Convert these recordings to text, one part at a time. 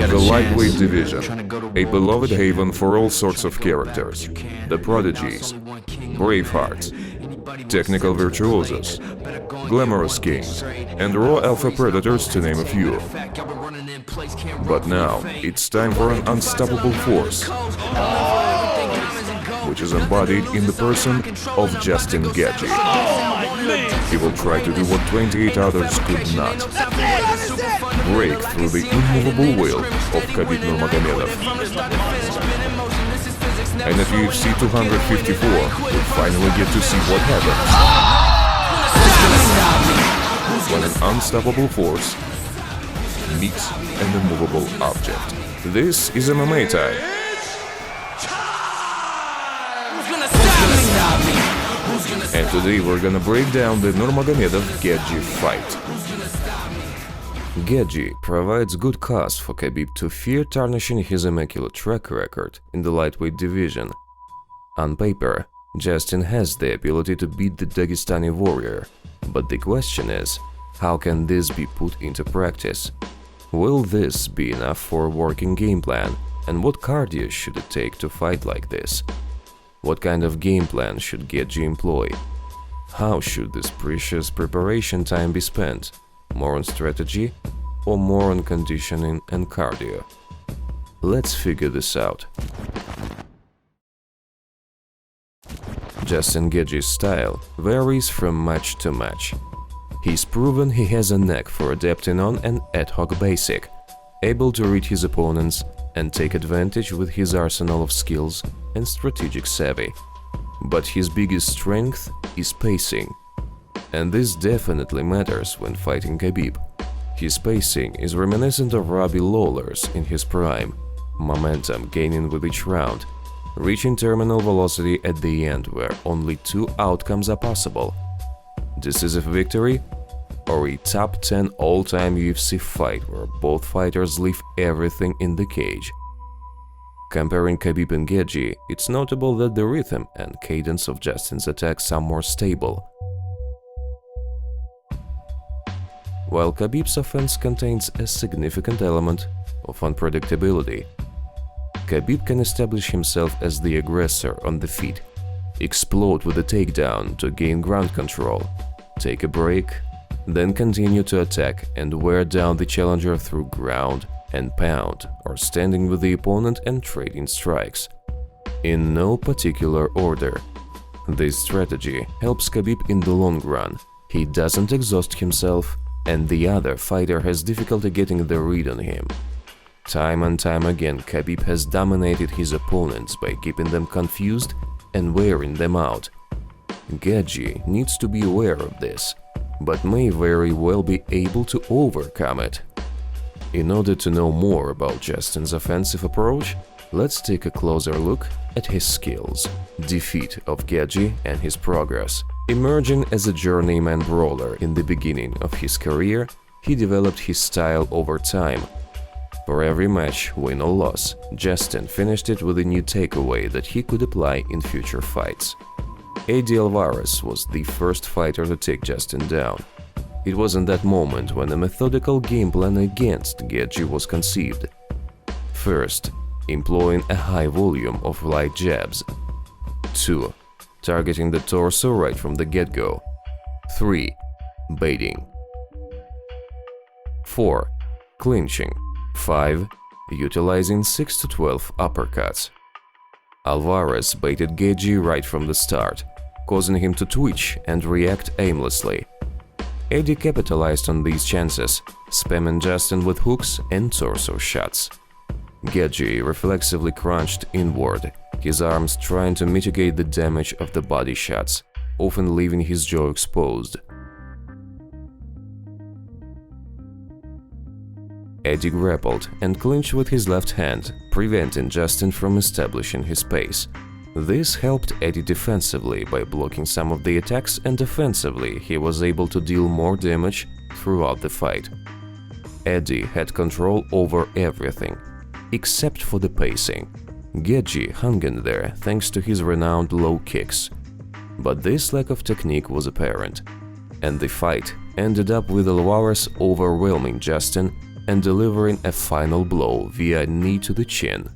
The lightweight division, a beloved haven for all sorts of characters, the prodigies, bravehearts, technical virtuosos, glamorous kings, and raw alpha predators, to name a few. But now, it's time for an unstoppable force, which is embodied in the person of Justin Gaethje. He will try to do what 28 others could not. Break through the immovable will of Khabib Nurmagomedov. And at UFC 254, we'll finally get to see what happens when an unstoppable force meets an immovable object. This is MMA time. And today we're gonna break down the Nurmagomedov-Gaethje fight. Gaethje provides good cause for Khabib to fear tarnishing his immaculate track record in the lightweight division. On paper, Justin has the ability to beat the Dagestani warrior, but the question is, how can this be put into practice? Will this be enough for a working game plan, and what cardio should it take to fight like this? What kind of game plan should Gaethje employ? How should this precious preparation time be spent? More on strategy or more on conditioning and cardio? Let's figure this out. Justin Gaethje's style varies from match to match. He's proven he has a knack for adapting on an ad hoc basic, able to read his opponents and take advantage with his arsenal of skills and strategic savvy. But his biggest strength is pacing. And this definitely matters when fighting Khabib. His pacing is reminiscent of Robbie Lawler's in his prime, momentum gaining with each round, reaching terminal velocity at the end where only two outcomes are possible: decisive victory or a top 10 all-time UFC fight where both fighters leave everything in the cage. Comparing Khabib and Gaethje, it's notable that the rhythm and cadence of Justin's attacks are more stable, while Khabib's offense contains a significant element of unpredictability. Khabib can establish himself as the aggressor on the feet, explode with a takedown to gain ground control, take a break, then continue to attack and wear down the challenger through ground and pound, or standing with the opponent and trading strikes. In no particular order. This strategy helps Khabib in the long run. He doesn't exhaust himself, and the other fighter has difficulty getting the read on him. Time and time again, Khabib has dominated his opponents by keeping them confused and wearing them out. Gaethje needs to be aware of this, but may very well be able to overcome it. In order to know more about Justin's offensive approach, let's take a closer look at his skills. Defeat of Gaethje and his progress. Emerging as a journeyman brawler in the beginning of his career, he developed his style over time. For every match, win or loss, Justin finished it with a new takeaway that he could apply in future fights. Eddie Alvarez was the first fighter to take Justin down. It was in that moment when a methodical game plan against Gaethje was conceived. First, employing a high volume of light jabs. 2. Targeting the torso right from the get-go. 3. Baiting. 4. Clinching. 5. Utilizing 6 to 12 uppercuts. Alvarez baited Gaethje right from the start, causing him to twitch and react aimlessly. Eddie capitalized on these chances, spamming Justin with hooks and torso shots. Gaethje reflexively crunched inward, his arms trying to mitigate the damage of the body shots, often leaving his jaw exposed. Eddie grappled and clinched with his left hand, preventing Justin from establishing his pace. This helped Eddie defensively by blocking some of the attacks, and offensively he was able to deal more damage throughout the fight. Eddie had control over everything, except for the pacing. Gaethje hung in there thanks to his renowned low kicks. But this lack of technique was apparent, and the fight ended up with Alvarez overwhelming Justin and delivering a final blow via knee to the chin.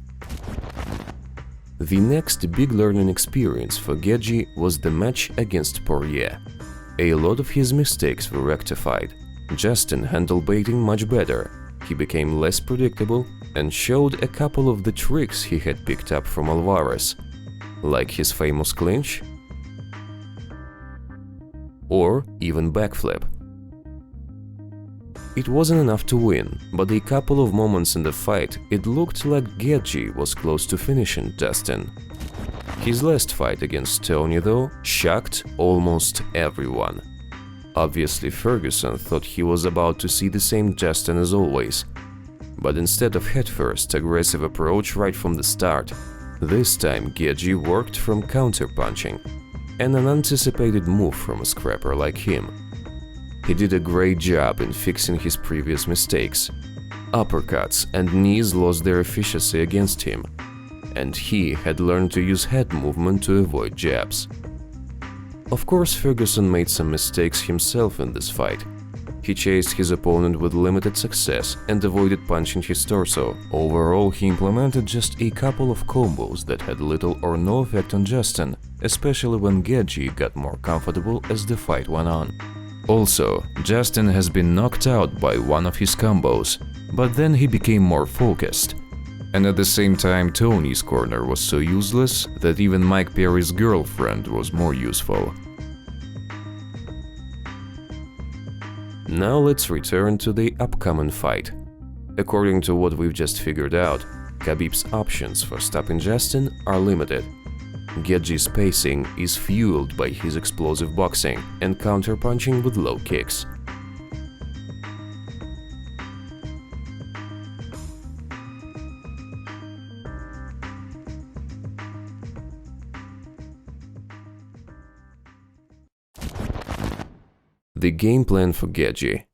The next big learning experience for Gaethje was the match against Poirier. A lot of his mistakes were rectified. Justin handled baiting much better. He became less predictable and showed a couple of the tricks he had picked up from Alvarez, like his famous clinch or even backflip. It wasn't enough to win, but a couple of moments in the fight it looked like Gaethje was close to finishing Justin. His last fight against Tony, though, shocked almost everyone. Obviously, Ferguson thought he was about to see the same Justin as always, but instead of head-first aggressive approach right from the start, this time Gaethje worked from counter-punching, an unanticipated move from a scrapper like him. He did a great job in fixing his previous mistakes. Uppercuts and knees lost their efficacy against him, and he had learned to use head movement to avoid jabs. Of course, Ferguson made some mistakes himself in this fight. He chased his opponent with limited success and avoided punching his torso. Overall, he implemented just a couple of combos that had little or no effect on Justin, especially when Gaethje got more comfortable as the fight went on. Also, Justin has been knocked out by one of his combos, but then he became more focused. And at the same time, Tony's corner was so useless that even Mike Perry's girlfriend was more useful. Now let's return to the upcoming fight. According to what we've just figured out, Khabib's options for stopping Justin are limited. Gaethje's pacing is fueled by his explosive boxing and counter-punching with low kicks. The game plan for Gaethje.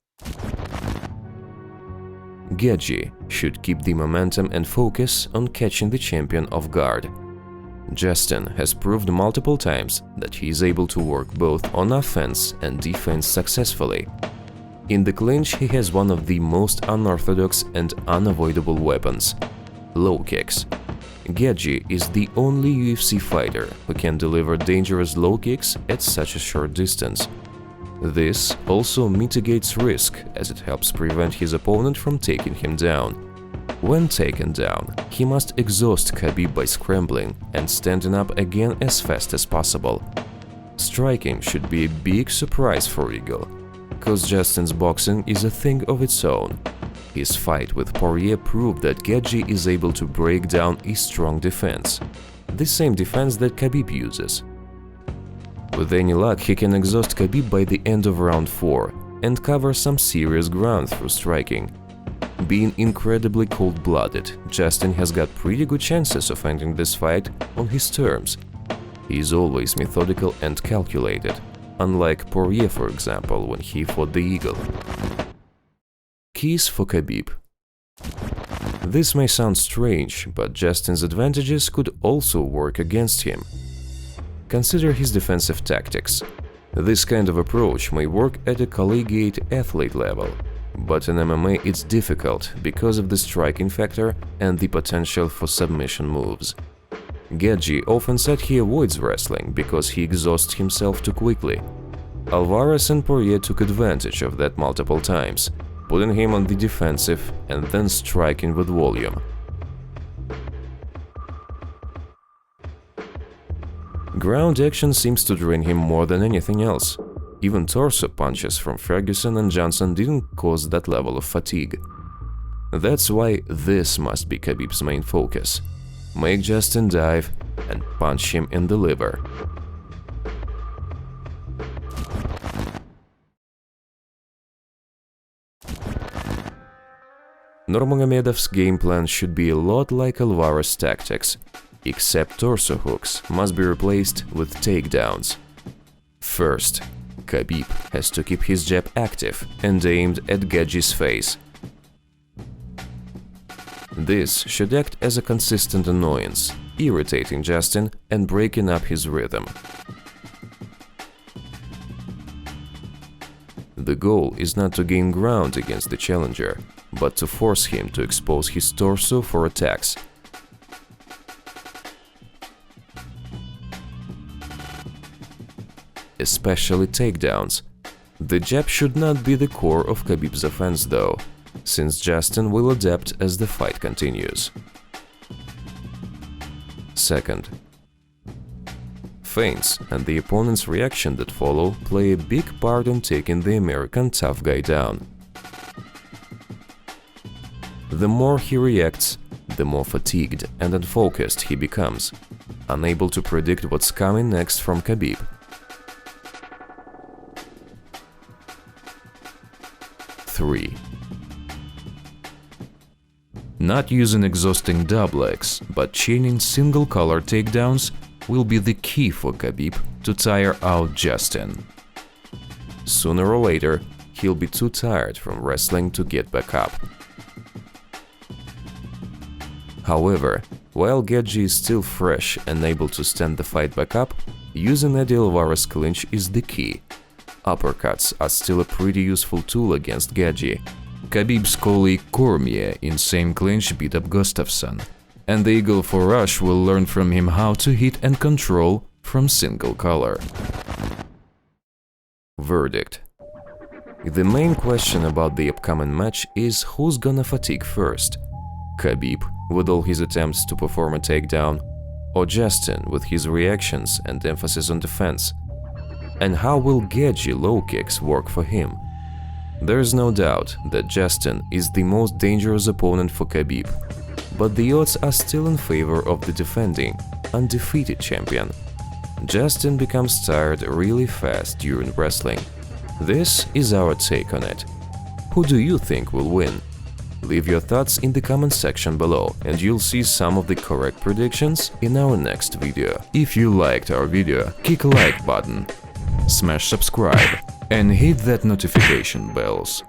Gaethje should keep the momentum and focus on catching the champion off guard. Justin has proved multiple times that he is able to work both on offense and defense successfully. In the clinch, he has one of the most unorthodox and unavoidable weapons – low kicks. Gaethje is the only UFC fighter who can deliver dangerous low kicks at such a short distance. This also mitigates risk, as it helps prevent his opponent from taking him down. When taken down, he must exhaust Khabib by scrambling and standing up again as fast as possible. Striking should be a big surprise for Eagle, cause Justin's boxing is a thing of its own. His fight with Poirier proved that Gaethje is able to break down a strong defense, the same defense that Khabib uses. With any luck, he can exhaust Khabib by the end of round 4 and cover some serious ground through striking. Being incredibly cold-blooded, Justin has got pretty good chances of ending this fight on his terms. He is always methodical and calculated, unlike Poirier, for example, when he fought the Eagle. Keys for Khabib. This may sound strange, but Justin's advantages could also work against him. Consider his defensive tactics. This kind of approach may work at a collegiate athlete level, but in MMA it's difficult because of the striking factor and the potential for submission moves. Gaethje often said he avoids wrestling because he exhausts himself too quickly. Alvarez and Poirier took advantage of that multiple times, putting him on the defensive and then striking with volume. Ground action seems to drain him more than anything else. Even torso punches from Ferguson and Johnson didn't cause that level of fatigue. That's why this must be Khabib's main focus. Make Justin dive and punch him in the liver. Nurmagomedov's game plan should be a lot like Alvarez's tactics, except torso hooks must be replaced with takedowns. First, Khabib has to keep his jab active and aimed at Gaethje's face. This should act as a consistent annoyance, irritating Justin and breaking up his rhythm. The goal is not to gain ground against the challenger, but to force him to expose his torso for attacks. Especially takedowns. The jab should not be the core of Khabib's offense though, since Justin will adapt as the fight continues. Second, feints and the opponent's reaction that follow play a big part in taking the American tough guy down. The more he reacts, the more fatigued and unfocused he becomes, unable to predict what's coming next from Khabib. Three. Not using exhausting double-legs, but chaining single-color takedowns will be the key for Khabib to tire out Justin. Sooner or later, he'll be too tired from wrestling to get back up. However, while Gaethje is still fresh and able to stand the fight back up, using Eddie Alvarez's clinch is the key. Uppercuts are still a pretty useful tool against Gaethje. Khabib's colleague Cormier in same clinch beat up Gustafsson, and the Eagle for Rush will learn from him how to hit and control from single color. Verdict. The main question about the upcoming match is who's gonna fatigue first? Khabib, with all his attempts to perform a takedown, or Justin with his reactions and emphasis on defense? And how will Gaethje low kicks work for him? There is no doubt that Justin is the most dangerous opponent for Khabib, but the odds are still in favor of the defending, undefeated champion. Justin becomes tired really fast during wrestling. This is our take on it. Who do you think will win? Leave your thoughts in the comment section below and you'll see some of the correct predictions in our next video. If you liked our video, click a like button, smash subscribe and hit that notification bells.